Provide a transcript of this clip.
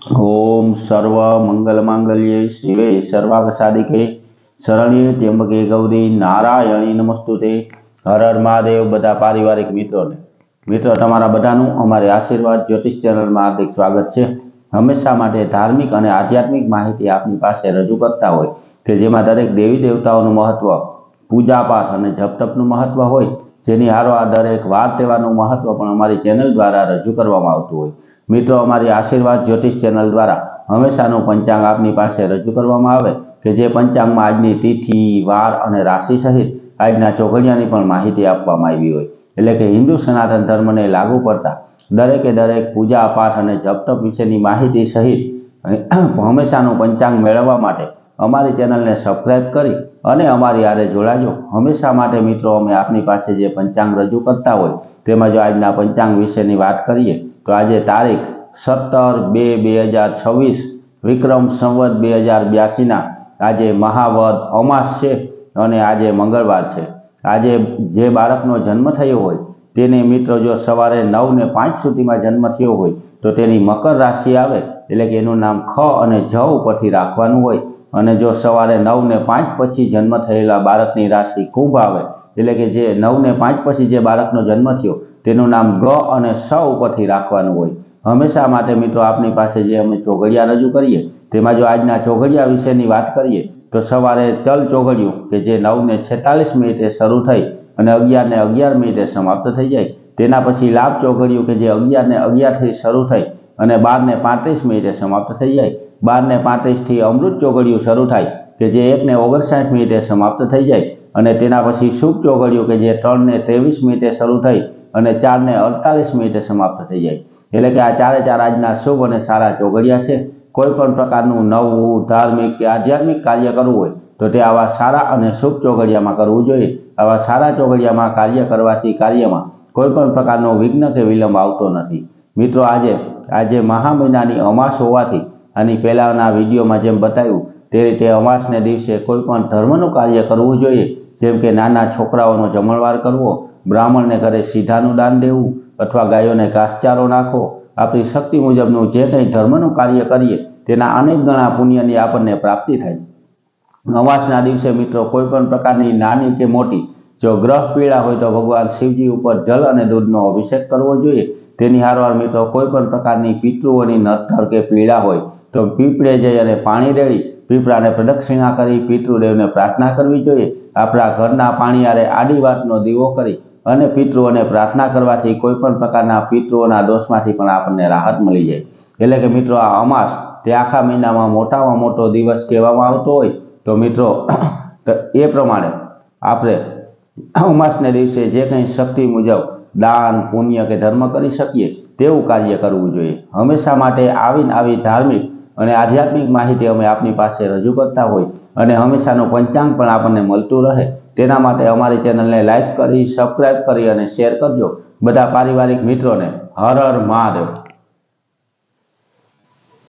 ओम सर्व मंगल मांगल्ये शिवे सर्वार्थ साधिके शरण्ये त्र्यंबके गौरी नारायणी नमस्तुते। हर हर महादेव। बधा पारिवारिक मित्रों तमारा बधानुं अमारी आशीर्वाद ज्योतिष चैनल में हार्दिक स्वागत है। हमेशा माटे धार्मिक और आध्यात्मिक माहिती आपनी पासे रजू करता होय के जेमां दरेक देवी देवताओनुं महत्व, पूजा पाठ और जप तपनुं महत्व होय, जेनी हारोहार दरेक वार तहेवारनुं महत्व पण अमारी चेनल द्वारा रजू करवामां आवतुं होय। मित्रों अमारी आशीर्वाद ज्योतिष चैनल द्वारा हमेशानु पंचांग आपनी पासे रजू करवामां आवे के जे पंचांग में आजनी तिथि, वार और राशि सहित आजना चौघड़ियानी पण माहिती आपवामां आवी होय। एटले के हिंदू सनातन धर्म ने लागू पड़ता दरेके दरेक पूजा पाठ और जप तप विशेनी माहिती सहित हमेशानु पंचांग मेळववा माटे अमारी चेनल ने सब्सक्राइब करी अने अमारी हारे जोड़ाजो। हमेशा माटे मित्रों अमे आपनी पासे जे पंचांग रजू करता होय तेमां जो आजना पंचांग विशेनी वात करीए तो आज तारीख 17/2/2026 विक्रम संवत 2082 आज महावद अमास है और आज मंगलवार है। आज जे बाळकनो जन्म थयो होय तेने मित्रों जो सवारे 9 ने 5 सुधी में जन्म थयो होय तो तेनी मकर राशि आवे एटले के एनुं नाम ख और ज उपरथी राखवानुं होय। अने जो सवारे 9 ने 5 पछी जन्म थयेला बाळकनी राशि कुंभ आवे एटले के जे 9 ने 5 पछी जे बाळकनो जन्म थयो तेनुं नाम ग और स उपरथी राखवानुं होय। हमेशा माटे मित्रों आपनी पासे जे अमे चौघड़िया रजू करीए तेमां जो आजना चौघड़िया विशेनी वात करीए तो सवारे चल चौघड़ियुं के जे 9 ने 46 मिनिटे शरू थई अने 11 ने 11 मिनिटे समाप्त थई जाय। तेना पछी लाभ चौघड़ियुं के जे 11 ने 11 थी शरू थई अने 12 ने 35 मिनिटे समाप्त थई जाय। 12 ने 35 थी अमृत चौघड़ियुं शरू थाय के जे 1 ने 59 मिनिटे समाप्त थई जाय अने तेना पछी शुभ चौघड़ियुं के जे 3 ने 23 मिनिटे शरू थई अने 4 ने 48 मिनिटे समाप्त थई जाय। एटले के आ चारे चार आजना शुभ और सारा चौघड़िया है। कोईपण प्रकारनुं नवुं धार्मिक के आध्यात्मिक कार्य करवुं होय तो ते आवा सारा और शुभ चौघड़िया में करवुं जोईए। आवा सारा चौघड़िया में कार्य करवाथी कार्य में कोईपण प्रकारनो विघ्न के विलंब आवतो नथी। मित्रों आज महा महीनानी अमास होवाथी आनी पहेलाना विडियो में जेम बताव्युं ते रीते अमासने दिवसे कोईपण धर्मनुं कार्य करवुं जोईए। जेम के नाना छोकराओनो जमणवार करवो, ब्राह्मण ने घरे सीधानुं दान देवुं अथवा गायों ने घासचारो नाखो। अपनी शक्ति मुजबनु जे कंई धर्मनु कार्य करीए तेना अनेक गणा पुण्यनी आपने प्राप्ति थाय। अमासना दिवसे मित्रों कोईपण प्रकारनी नानी के मोटी जो ग्रह पीड़ा होय तो भगवान शिवजी उपर जल और दूधनो अभिषेक करवो जोईए। तेनी हारवार मित्रों कोईपण प्रकारनी पितृओनी नड़तर के पीड़ा होय तो पीपळे जई अने पाणी रेड़ी पीपळाने प्रदक्षिणा करी पितृदेवने प्रार्थना करवी जोईए। आपणा घरना पाणी हारे आडी वाटनो दीवो करी अने पितृओने प्रार्थना करवाथी कोईपण प्रकारना पितृओना दोषमांथी पण आपणे राहत मळी जाय। एटले के मित्रों आ अमास ते आखा महीनामां मोटामां मोटो दिवस कहेवामां आवतो होय तो मित्रों तो ए प्रमाणे आपणे अमासने दिवसे जे कंई शक्ति मुजब दान पुण्य के धर्म करी शकीए तेवुं कार्य करवुं जोईए। हमेशा माटे आवी धार्मिक और आध्यात्मिक माहिती अमे आपनी पासे रजू करता होय अने हमेशानुं पंचांग पण आपने मळतुं रहे तेना माटे अमारी चेनल ने लाइक करी सब्सक्राइब करी अने शेर करजो। बधा पारिवारिक मित्रों ने हर हर महादेव।